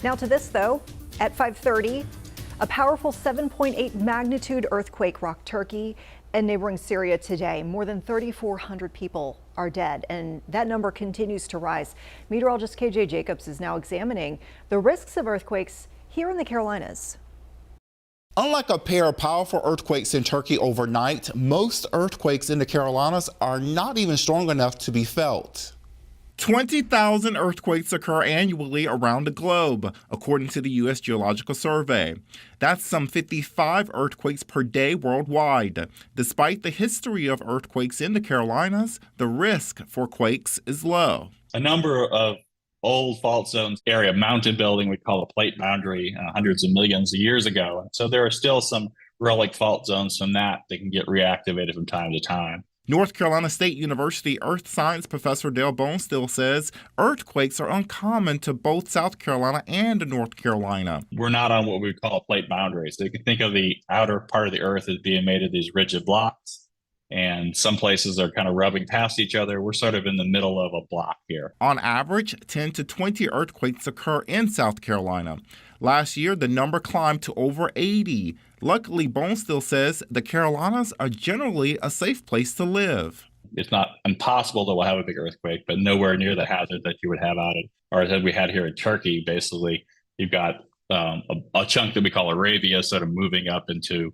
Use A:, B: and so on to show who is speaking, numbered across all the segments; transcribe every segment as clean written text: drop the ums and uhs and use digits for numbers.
A: Now to this, though, at 5:30, a powerful 7.8 magnitude earthquake rocked Turkey and neighboring Syria today. More than 3,400 people are dead, and that number continues to rise. Meteorologist KJ Jacobs is now examining the risks of earthquakes here in the Carolinas.
B: Unlike a pair of powerful earthquakes in Turkey overnight, most earthquakes in the Carolinas are not even strong enough to be felt.
C: 20,000 earthquakes occur annually around the globe, according to the U.S. Geological Survey. That's some 55 earthquakes per day worldwide. Despite the history of earthquakes in the Carolinas, the risk for quakes is low.
D: A number of old fault zones area mountain building we call a plate boundary hundreds of millions of years ago. And so there are still some relic fault zones from that can get reactivated from time to time.
C: North Carolina State University earth science professor Dale Bonestill says earthquakes are uncommon to both South Carolina and North Carolina.
D: We're not on what we would call plate boundaries. So you can think of the outer part of the earth as being made of these rigid blocks, and some places are kind of rubbing past each other. We're sort of in the middle of a block here.
C: On average, 10 to 20 earthquakes occur in South Carolina. Last year, the number climbed to over 80. Luckily, Bonestill says the Carolinas are generally a safe place to live.
D: It's not impossible that we'll have a big earthquake, but nowhere near the hazard that you would have out in, or that we had here in Turkey. Basically, you've got a chunk that we call Arabia sort of moving up into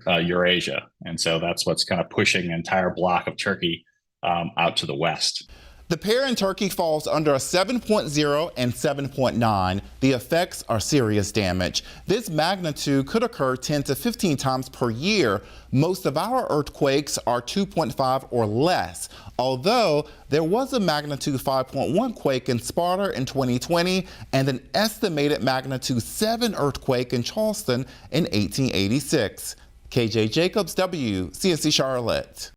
D: Eurasia. And so that's what's kind of pushing an entire block of Turkey out to the west.
B: The pair in Turkey falls under a 7.0 and 7.9. The effects are serious damage. This magnitude could occur 10 to 15 times per year. Most of our earthquakes are 2.5 or less, although there was a magnitude 5.1 quake in Sparta in 2020 and an estimated magnitude 7 earthquake in Charleston in 1886. KJ Jacobs, WCNC Charlotte.